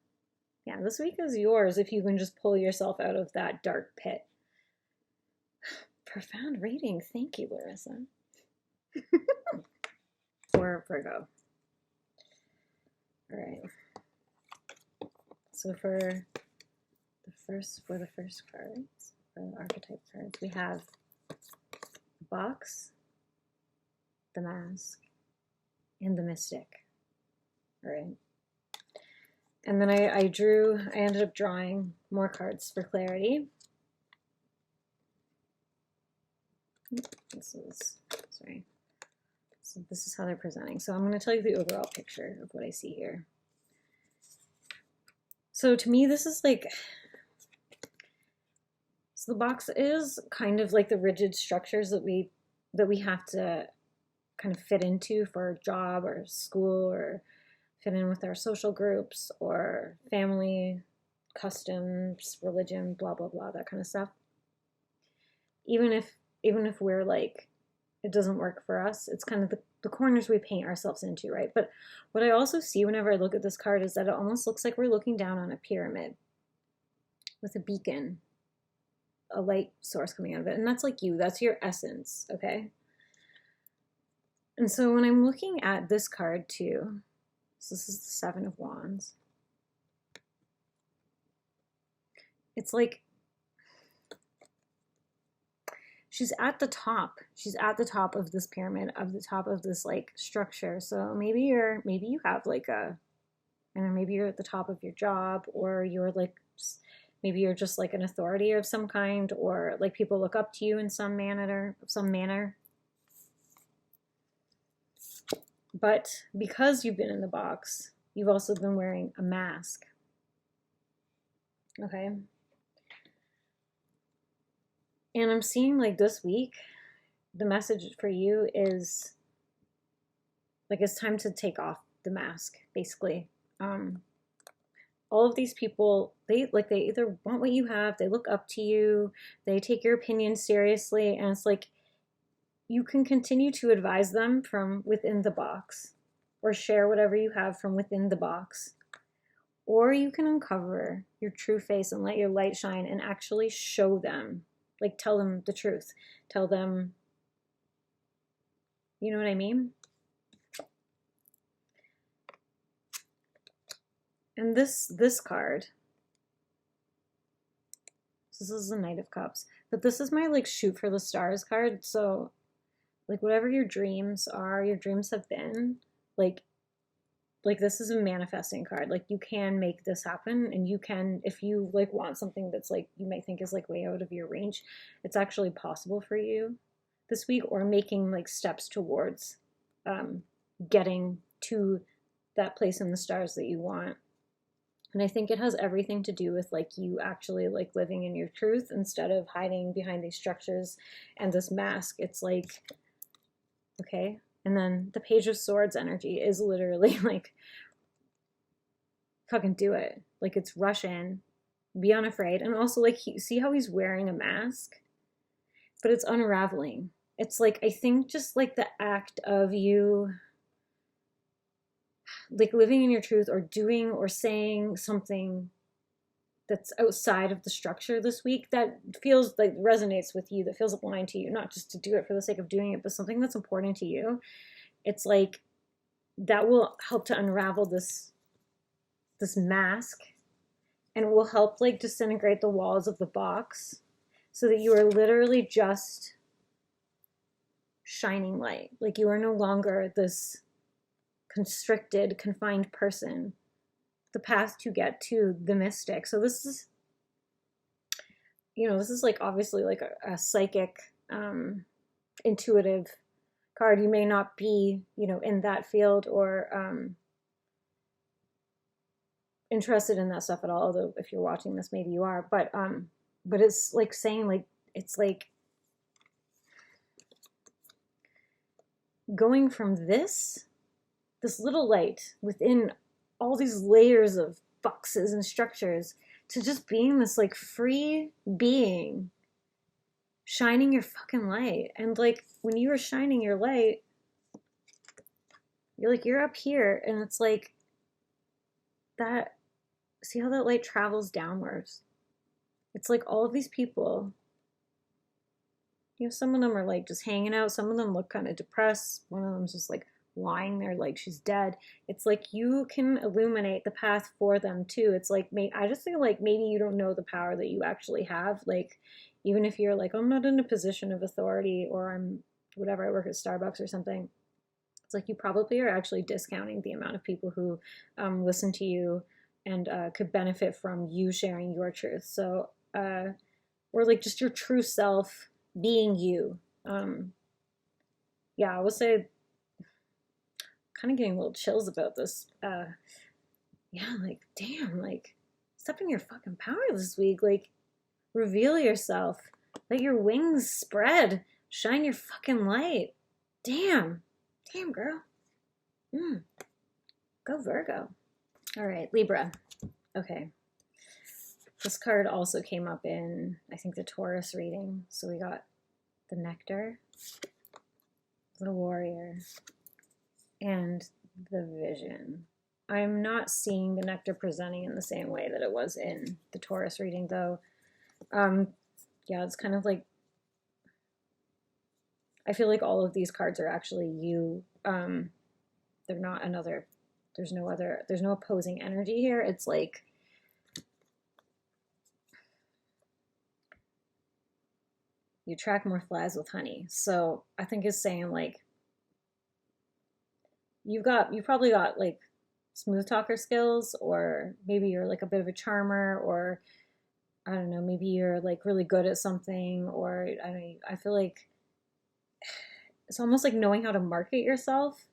Yeah, this week is yours if you can just pull yourself out of that dark pit. Profound reading. Thank you, Larissa. For Virgo. All right. So for the first cards, for the archetype cards, we have the box, the mask, and the mystic. All right. And then I ended up drawing more cards for clarity. So this is how they're presenting. So I'm going to tell you the overall picture of what I see here. So to me, this is like, so the box is kind of like the rigid structures that we have to kind of fit into for a job or school, or fit in with our social groups or family, customs, religion, blah, blah, blah, that kind of stuff. Even if we're like, it doesn't work for us, it's kind of the corners we paint ourselves into, right? But what I also see whenever I look at this card is that it almost looks like we're looking down on a pyramid with a beacon, a light source coming out of it. And that's like you, that's your essence, okay? And so when I'm looking at this card too, so this is the Seven of Wands. It's like she's at the top. She's at the top of this pyramid, of the top of this like structure. So maybe you have like a, I don't know, maybe you're at the top of your job, or you're like, maybe you're just like an authority of some kind, or like people look up to you in some manner. But because you've been in the box, you've also been wearing a mask. Okay? And I'm seeing like this week, the message for you is like it's time to take off the mask, basically. All of these people, they either want what you have, they look up to you, they take your opinion seriously, and it's like you can continue to advise them from within the box, or share whatever you have from within the box. Or you can uncover your true face and let your light shine and actually show them, like tell them the truth. Tell them, you know what I mean? And this card, this is the Knight of Cups, but this is my like shoot for the stars card. So like whatever your dreams are, your dreams have been, like this is a manifesting card. Like you can make this happen, and you can, if you like want something that's like you might think is like way out of your range, it's actually possible for you this week, or making like steps towards getting to that place in the stars that you want. And I think it has everything to do with like you actually like living in your truth instead of hiding behind these structures and this mask. It's like, okay. And then the Page of Swords energy is literally like, fucking do it. Like it's rush in, be unafraid. And also like, see how he's wearing a mask, but it's unraveling. It's like, I think just like the act of you like living in your truth, or doing or saying something that's outside of the structure this week that feels like resonates with you, that feels aligned to you, not just to do it for the sake of doing it, but something that's important to you. It's like that will help to unravel this mask, and it will help like disintegrate the walls of the box so that you are literally just shining light. Like you are no longer this constricted, confined person, the path to get to the mystic. So this is, this is like obviously like a psychic, intuitive card. You may not be, in that field or interested in that stuff at all. Although if you're watching this, maybe you are. But it's like saying like it's like going from this little light within all these layers of boxes and structures to just being this like free being shining your fucking light. And like when you are shining your light, you're up here, and it's like that. See how that light travels downwards? It's like all of these people, some of them are like just hanging out, some of them look kind of depressed, one of them's just like lying there like she's dead. It's like you can illuminate the path for them too. It's like, I just feel like maybe you don't know the power that you actually have. Like even if you're like, I'm not in a position of authority, or I'm whatever, I work at Starbucks or something, it's like you probably are actually discounting the amount of people who listen to you and could benefit from you sharing your truth. So or like just your true self being you. Yeah, I would say kind of getting a little chills about this. Yeah, like damn, like step in your fucking power this week. Like reveal yourself, let your wings spread, shine your fucking light. Damn girl. Go Virgo. All right, Libra. Okay, this card also came up in, I think, the Taurus reading. So we got the Nectar, the Warrior, and the Vision. I'm not seeing the Nectar presenting in the same way that it was in the Taurus reading, though. Yeah, it's kind of like, I feel like all of these cards are actually you. They're not another, there's no opposing energy here. It's like, you attract more flies with honey. So I think it's saying like, you probably got like smooth talker skills, or maybe you're like a bit of a charmer, or I don't know, maybe you're like really good at something, or I feel like it's almost like knowing how to market yourself,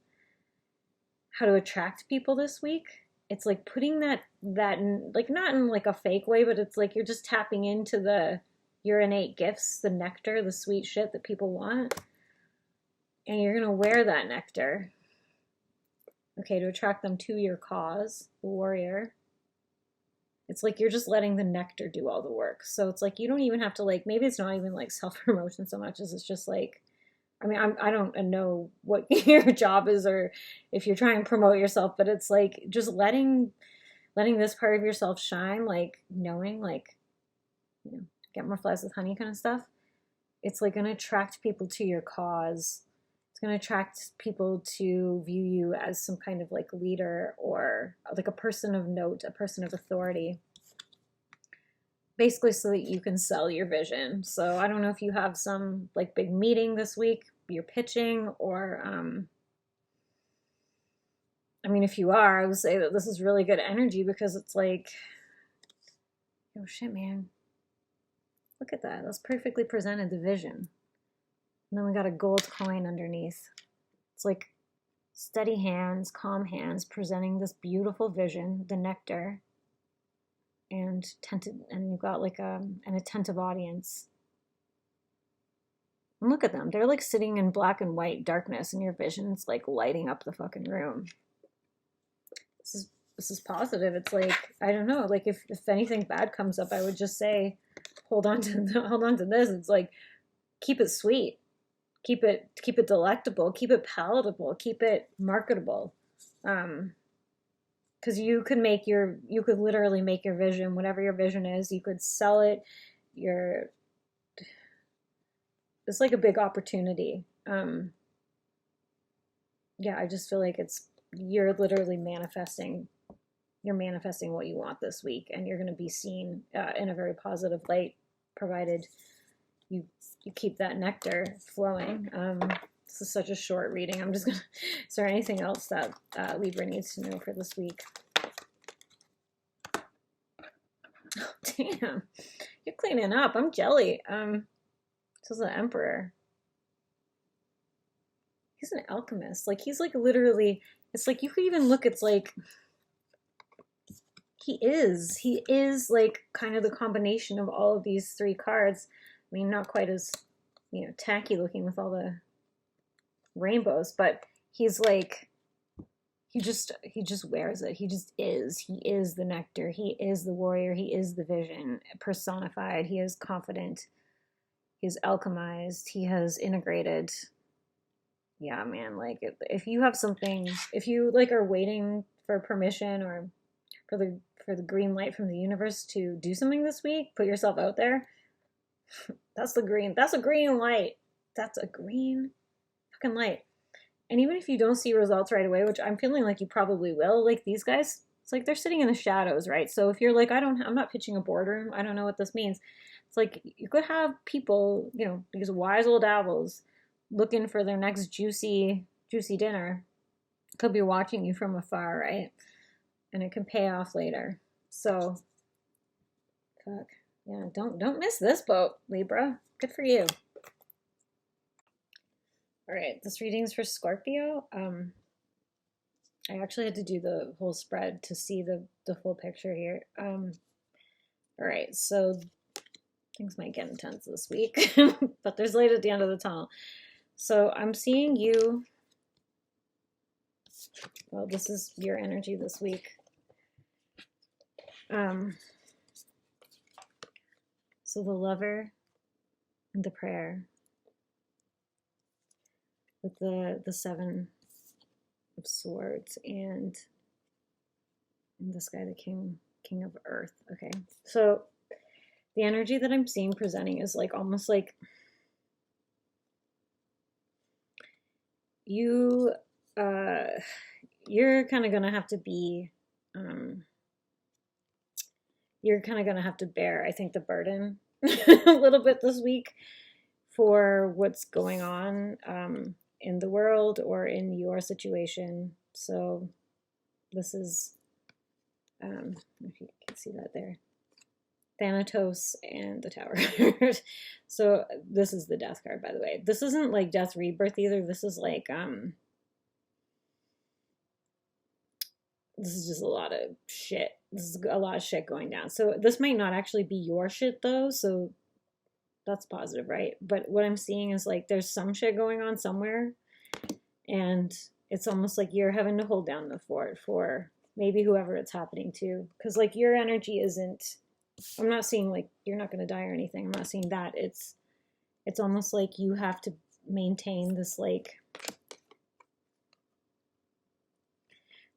how to attract people this week. It's like putting that in, like not in like a fake way, but it's like you're just tapping into your innate gifts, the nectar, the sweet shit that people want, and you're gonna wear that nectar. Okay, to attract them to your cause, the Warrior. It's like you're just letting the nectar do all the work. So it's like you don't even have to like, maybe it's not even like self-promotion so much as it's just like, I mean, I don't know what your job is or if you're trying to promote yourself, but it's like just letting this part of yourself shine, like knowing, like, get more flies with honey kind of stuff. It's like going to attract people to your cause. It's going to attract people to view you as some kind of like leader or like a person of note, a person of authority. Basically so that you can sell your vision. So I don't know if you have some like big meeting this week, you're pitching, or I mean, if you are, I would say that this is really good energy because it's like, oh shit, man. Look at that. That's perfectly presented, the vision. And then we got a gold coin underneath. It's like steady hands, calm hands, presenting this beautiful vision, the nectar. And you've got like an attentive audience. And look at them. They're like sitting in black and white darkness, and your vision's like lighting up the fucking room. This is positive. It's like, I don't know, like if anything bad comes up, I would just say, hold on to this. It's like, keep it sweet, keep it delectable, keep it palatable, keep it marketable. Because you could literally make your vision, whatever your vision is, you could sell it. It's like a big opportunity. Yeah, I just feel like it's you're literally manifesting. You're manifesting what you want this week, and you're going to be seen in a very positive light, provided you keep that nectar flowing. This is such a short reading. I'm just gonna. Is there anything else that Libra needs to know for this week? Oh, damn, you're cleaning up. I'm jelly. This is the Emperor. He's an alchemist. Like, he's like literally. It's like you could even look. It's like. He is like kind of the combination of all of these three cards. I mean, not quite as, you know, tacky looking with all the rainbows, but he's like, he just wears it. He just is. He is the nectar. He is the warrior. He is the vision personified. He is confident. He's alchemized. He has integrated. Yeah, man, like if you have something, if you like are waiting for permission or for the green light from the universe to do something this week, put yourself out there. That's a green light. That's a green fucking light. And even if you don't see results right away, which I'm feeling like you probably will, like these guys, it's like they're sitting in the shadows, right? So if you're like, I'm not pitching a boardroom, I don't know what this means. It's like you could have people, you know, these wise old owls looking for their next juicy dinner. Could be watching you from afar, right? And it can pay off later. So, fuck. Yeah, don't miss this boat, Libra. Good for you. All right, this reading's for Scorpio. I actually had to do the whole spread to see the full picture here. All right, so things might get intense this week, but there's light at the end of the tunnel. So I'm seeing you. Well, this is your energy this week. So the Lover and the Prayer with the Seven of Swords and this guy, the King of Earth. Okay, so the energy that I'm seeing presenting is like almost like you're kind of gonna have to be you're kind of going to have to bear, I think, the burden a little bit this week for what's going on in the world or in your situation. So this is, if you can see that there, Thanatos and the Tower. So this is the Death card, by the way. This isn't like Death Rebirth either. This is like, this is just a lot of shit. This is a lot of shit going down. So this might not actually be your shit though. So that's positive, right? But what I'm seeing is like there's some shit going on somewhere. And it's almost like you're having to hold down the fort for maybe whoever it's happening to. Because like your energy isn't, I'm not seeing like you're not going to die or anything. I'm not seeing that. It's almost like you have to maintain this like,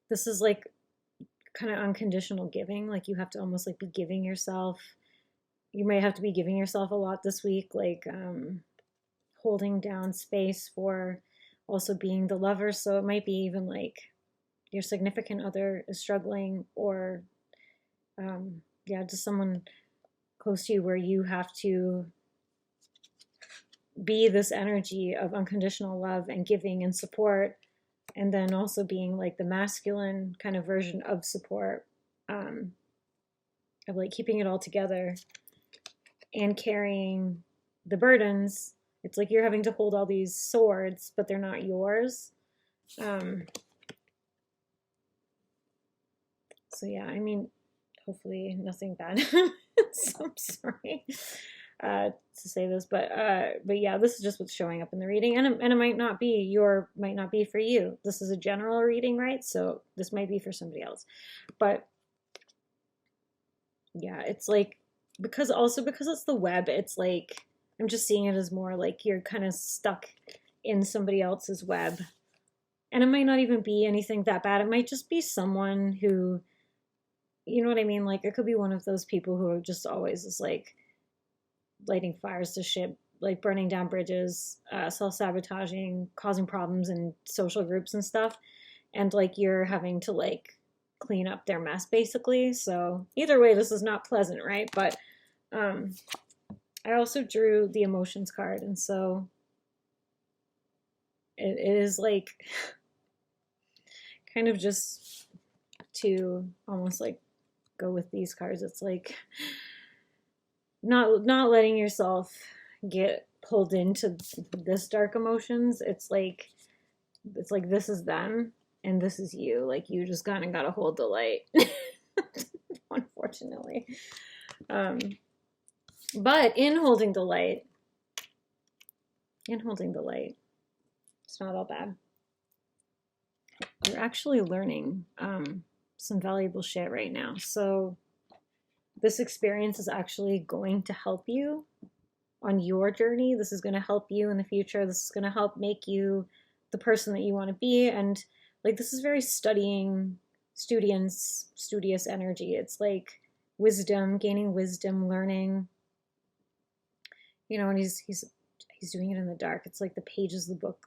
this is like kind of unconditional giving. Like you have to almost like be giving yourself. You may have to be giving yourself a lot this week, like holding down space for also being the lover. So it might be even like your significant other is struggling or yeah, just someone close to you where you have to be this energy of unconditional love and giving and support. And then also being like the masculine kind of version of support, of like keeping it all together and carrying the burdens. It's like you're having to hold all these swords, but they're not yours. So yeah, I mean, hopefully nothing bad happens. I'm sorry to say this, but yeah, this is just what's showing up in the reading, and it might not be for you. This is a general reading, right? So this might be for somebody else, but yeah, it's like because it's the web. It's like I'm just seeing it as more like you're kind of stuck in somebody else's web, and it might not even be anything that bad. It might just be someone who, you know what I mean? Like it could be one of those people who are just always is like lighting fires to shit, like burning down bridges, self-sabotaging, causing problems in social groups and stuff. and like you're having to like clean up their mess basically. So either way, this is not pleasant, right? But I also drew the emotions card, and so it is like kind of just to almost like go with these cards. It's like not letting yourself get pulled into this dark emotions. It's like this is them and this is you. Like you just kind of gotta hold the light. Unfortunately. But in holding the light, it's not all bad. You're actually learning some valuable shit right now. So this experience is actually going to help you on your journey. This is going to help you in the future. This is going to help make you the person that you want to be. And like, this is very studious energy. It's like wisdom, gaining wisdom, learning, you know, and he's doing it in the dark. It's like the pages of the book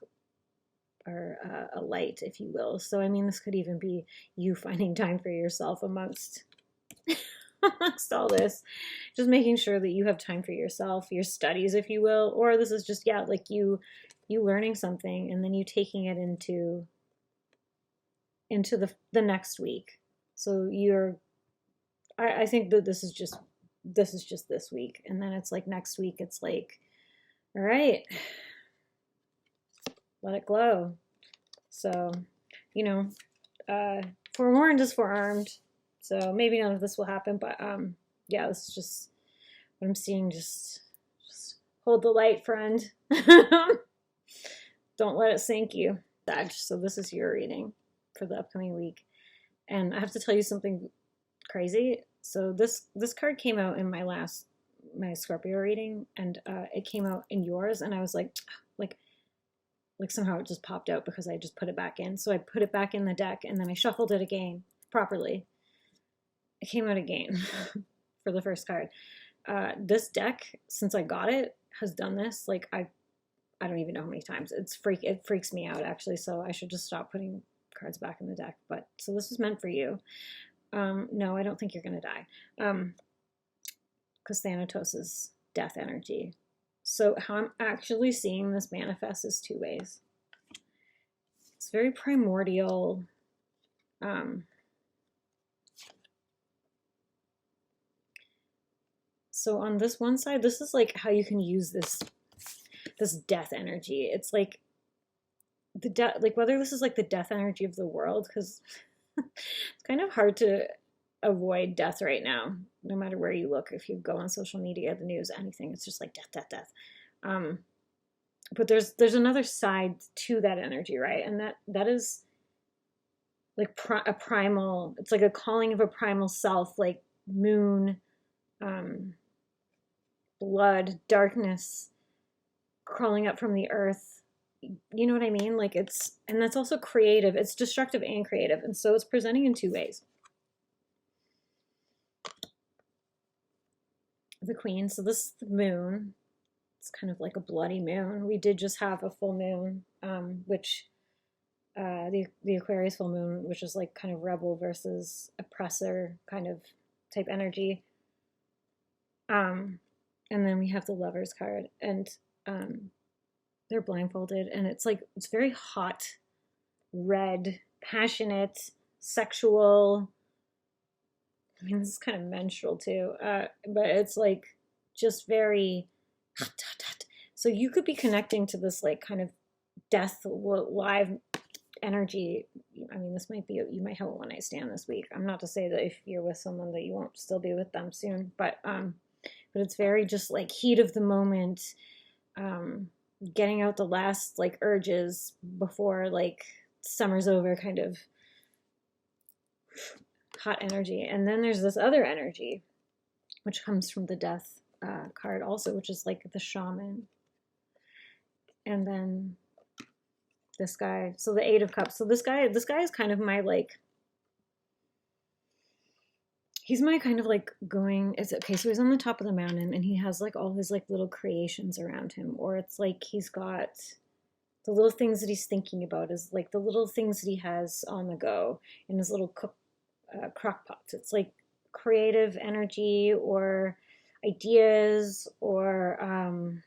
are a light, if you will. So, I mean, this could even be you finding time for yourself amongst all this, just making sure that you have time for yourself, your studies, if you will, or this is just, yeah, like you learning something and then you taking it into the next week. So I think that this is just this week, and then it's like next week it's like, all right, let it glow. So, you know, forewarned is forearmed. So maybe none of this will happen, but yeah, this is just what I'm seeing. Just hold the light, friend. Don't let it sink you. So this is your reading for the upcoming week. And I have to tell you something crazy. So this card came out in my Scorpio reading, and it came out in yours, and I was like somehow it just popped out because I just put it back in. So I put it back in the deck, and then I shuffled it again properly. It came out again for the first card. This deck, since I got it, has done this. Like I don't even know how many times. It freaks me out actually. So I should just stop putting cards back in the deck. But so this is meant for you. No, I don't think you're gonna die. Because Thanatos is death energy. So how I'm actually seeing this manifest is two ways. It's very primordial. So on this one side, this is like how you can use this death energy. It's like like whether this is like the death energy of the world, because it's kind of hard to avoid death right now, no matter where you look. If you go on social media, the news, anything, it's just like death. But there's another side to that energy, right? And that is like a primal. It's like a calling of a primal self, like moon, blood, darkness, crawling up from the earth. You know what I mean? Like and that's also creative. It's destructive and creative, and so it's presenting in two ways. The Queen. So this is the moon. It's kind of like a bloody moon. We did just have a full moon, which the Aquarius full moon, which is like kind of rebel versus oppressor kind of type energy. And then we have the Lovers card, and they're blindfolded, and it's very hot, red, passionate, sexual. I mean, this is kind of menstrual too, but it's like just very hot. So you could be connecting to this like kind of death live energy. I mean, this might be, you might have a one night stand this week. I'm not to say that if you're with someone that you won't still be with them soon, but it's very just like heat of the moment, getting out the last like urges before like summer's over, kind of hot energy. And then there's this other energy, which comes from the death card also, which is like the shaman. And then this guy, so the Eight of Cups. So this guy is kind of my like, he's my kind of like going, so he's on the top of the mountain, and he has like all his like little creations around him, or it's like he's got the little things that he's thinking about is like the little things that he has on the go in his little crock pots. It's like creative energy or ideas or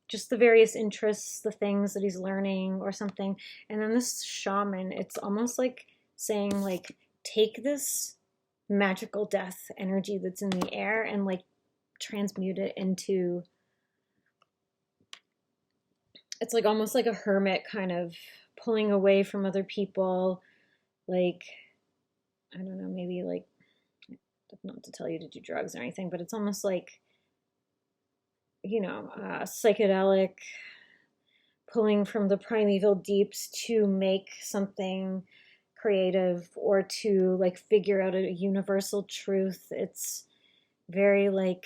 just the various interests, the things that he's learning or something. And then this shaman, it's almost like saying like, take this magical death energy that's in the air and like transmute it into, it's like almost like a hermit kind of pulling away from other people. Like, I don't know, maybe like, not to tell you to do drugs or anything, but it's almost like, you know, psychedelic, pulling from the primeval deeps to make something creative or to like figure out a universal truth. It's very like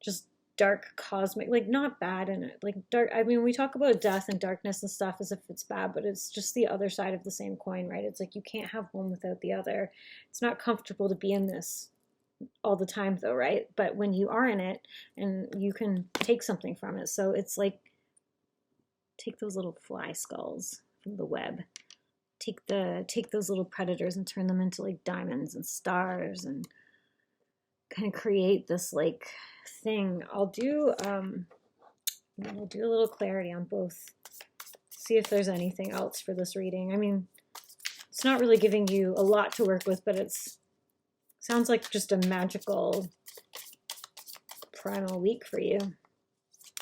just dark cosmic, like not bad in it, like dark. I mean, we talk about death and darkness and stuff as if it's bad, but it's just the other side of the same coin, right? It's like you can't have one without the other. It's not comfortable to be in this all the time though, right? But when you are in it, and you can take something from it. So it's like, take those little fly skulls from the web, take those little predators and turn them into like diamonds and stars, and kind of create this like thing. I'll do a little clarity on both, see if there's anything else for this reading. I mean, it's not really giving you a lot to work with, but it's sounds like just a magical primal week for you.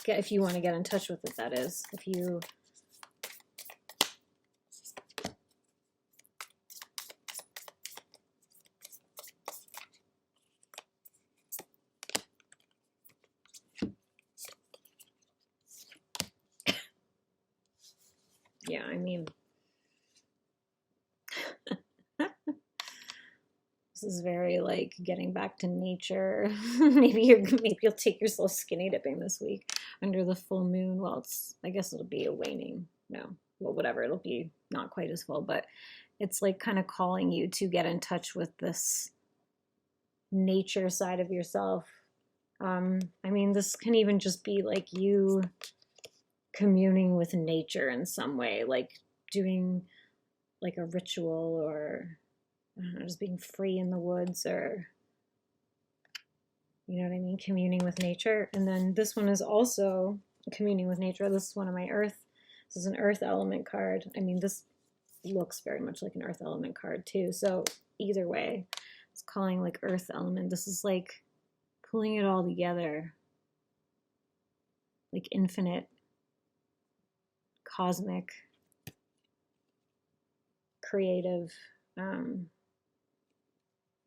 If you want to get in touch with it, that is. If you yeah, I mean, this is very like getting back to nature. maybe you'll take yourself skinny dipping this week under the full moon. Well, it's, I guess it'll be a waning, no, well, whatever, it'll be not quite as full, but it's like kind of calling you to get in touch with this nature side of yourself. I mean, this can even just be like you communing with nature in some way, like doing like a ritual, or I don't know, just being free in the woods, or, you know what I mean, communing with nature. And then this one is also communing with nature. This is one of my earth. This is an earth element card. I mean, this looks very much like an earth element card too. So either way, it's calling like earth element. This is like pulling it all together, like infinite, cosmic, creative,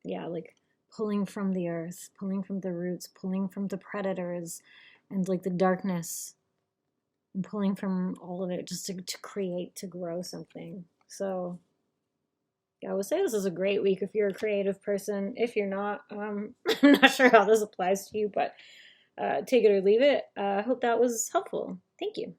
yeah, like pulling from the earth, pulling from the roots, pulling from the predators and like the darkness, and pulling from all of it just to create, to grow something. So yeah, I would say this is a great week if you're a creative person. If you're not, I'm not sure how this applies to you, but take it or leave it. I hope that was helpful. Thank you.